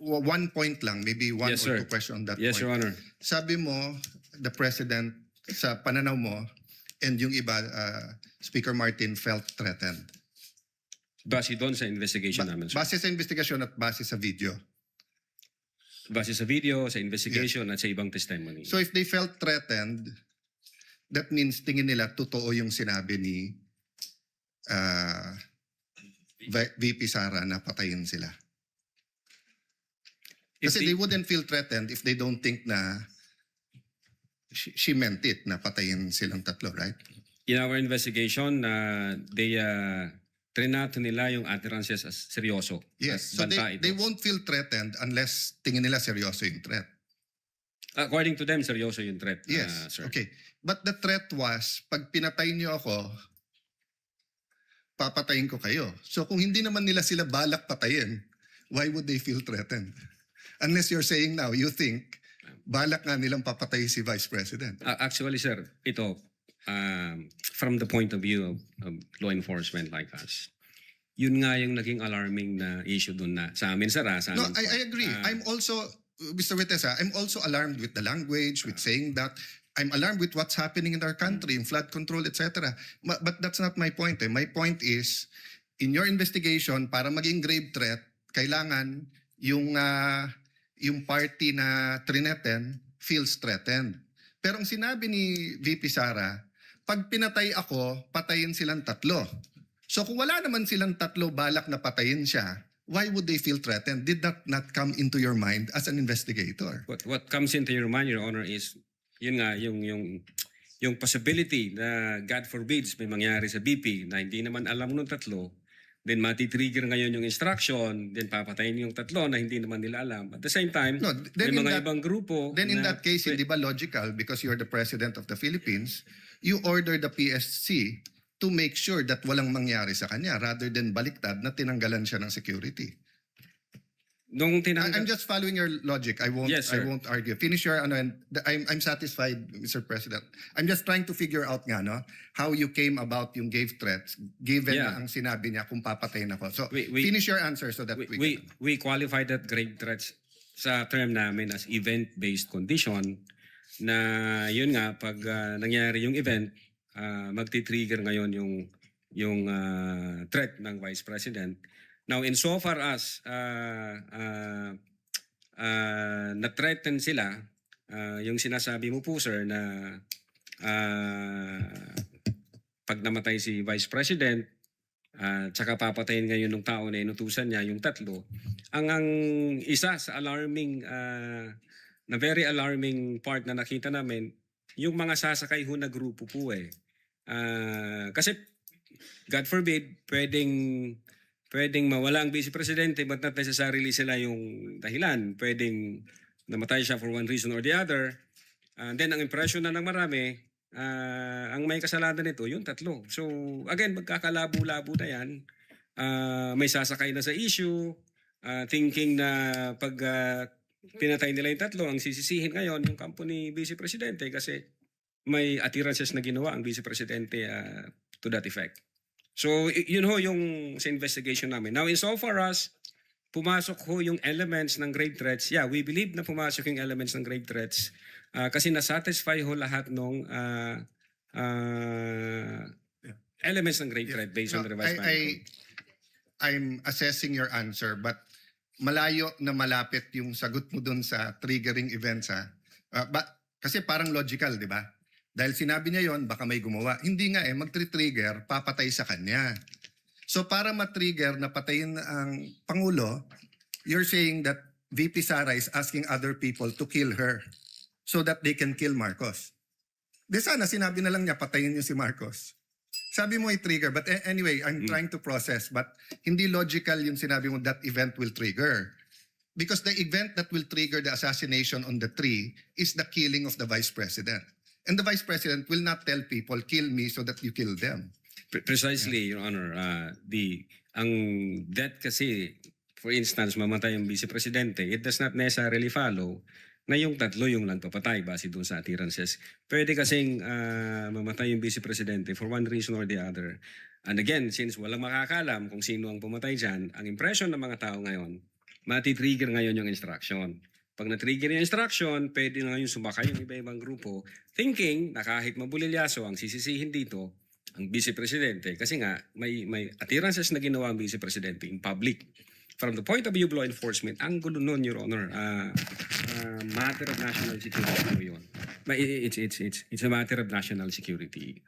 one point lang, maybe one Yes, or sir. two questions on that Yes, point. Your Honor. Sabi mo, the President, sa pananaw mo, and yung iba, Speaker Martin felt threatened. Base doon sa investigation namin, sir. Base sa investigasyon at base sa video. Base sa video, sa investigation, at sa ibang testimony. So if they felt threatened, that means tingin nila totoo yung sinabi ni VP Sara na patayin sila. Kasi they wouldn't feel threatened if they don't think na she meant it, na patayin silang tatlo, right? In our investigation, they trinato nila yung utterances as seryoso. Yes, At so banta they ito. won't feel threatened unless tingin nila seryoso yung threat. According to them, seryoso yung threat, Yes, sir. okay. But the threat was, pag pinatay niyo ako, papatayin ko kayo. So kung hindi naman nila sila balak patayin, why would they feel threatened? Unless you're saying now, you think, balak nga nilang papatay si Vice President. Actually, sir, ito, from the point of view of law enforcement like us, yun nga yung naging alarming na issue dun na sa amin, sir. Sa No, amin po. I agree. I'm also, Mr. Vitessa, I'm also alarmed with the language, with saying that. I'm alarmed with what's happening in our country, in flood control, etc. But that's not my point. My point is, in your investigation, para maging grave threat, kailangan yung party na trineten feels threatened. Pero ang sinabi ni VP Sara, pag pinatay ako, patayin silang tatlo. So kung wala naman silang tatlo balak na patayin siya, why would they feel threatened? Did that not come into your mind as an investigator? What comes into your mind, Your Honor, is yun nga, yung possibility na God forbids may mangyari sa BP na hindi naman alam nung tatlo, then mati-trigger ngayon yung instruction, then papatayin yung tatlo na hindi naman nila alam. At the same time, No, may mga ibang grupo. Then in na- that case, hindi ba logical, because you're the President of the Philippines, you order the PSC to make sure that walang mangyari sa kanya rather than baliktad na tinanggalan siya ng security. Nung I'm just following your logic. I won't Yes, I sir. won't argue. Finish your ano, and I'm satisfied, Mr. President. I'm just trying to figure out nga no how you came about yung gave threats given Yeah. na ang sinabi niya kung papatayin ako. So We- finish your answer so that we qualify that grave threats sa term namin as event-based condition na yun nga pag nangyari yung event magti-trigger ngayon yung threat ng Vice President. Now insofar as na-threaten sila, yung sinasabi mo po sir na pag namatay si Vice President, tsaka papatayin ngayon ng tao na inutusan niya, yung tatlo. Ang isa sa alarming, na very alarming part na nakita namin, yung mga sasakay ho na grupo po eh. Kasi, God forbid, pwedeng mawala ang Vice Presidente but not necessarily sila yung dahilan. Pwedeng namatay siya for one reason or the other. And then, ang impression na ng marami, ang may kasalanan nito, yung tatlo. So, again, magkakalabo-labo na yan. May sasakay na sa issue, thinking na pag pinatay nila yung tatlo, ang sisisihin ngayon yung kampo ni Vice Presidente kasi may utterances na ginawa ang Vice Presidente to that effect. So, yun ho yung sa investigation namin. Now, insofar as pumasok ho yung elements ng grave threats, yeah, we believe na pumasok yung elements ng grave threats kasi nasatisfy ho lahat ng elements ng grave threat based on the revised Management Code. I'm assessing your answer, but malayo na malapit yung sagot mo dun sa triggering events ha. Kasi parang logical, di ba? Dahil sinabi niya yon, baka may gumawa. Hindi nga magtri-trigger, papatay sa kanya. So para matrigger na patayin ang Pangulo, you're saying that VP Sara is asking other people to kill her so that they can kill Marcos. Di sana sinabi na lang niya, patayin niyo si Marcos. Sabi mo i-trigger, but anyway, I'm trying to process, but hindi logical yung sinabi mo that event will trigger. Because the event that will trigger the assassination on the tree is the killing of the Vice President. And the Vice President will not tell people, kill me so that you kill them. Precisely, Your Honor. Ang death kasi, for instance, mamatay yung Vice Presidente, it does not necessarily follow na yung tatlo yung nagpapatay base doon sa utterances. Pwede kasing mamatay yung Vice Presidente for one reason or the other. And again, since walang makakalam kung sino ang pumatay dyan, ang impression ng mga tao ngayon, matitrigger ngayon yung instruction. Pag na-trigger yung instruction, pwede na ngayon sumakay yung iba-ibang grupo thinking na kahit mabulilyaso ang sisisihin dito ang Vice Presidente kasi nga may appearances na ginawa ang Vice Presidente in public. From the point of view of law enforcement, ang gulo nun, Your Honor, matter of national security po yun. It's a matter of national security.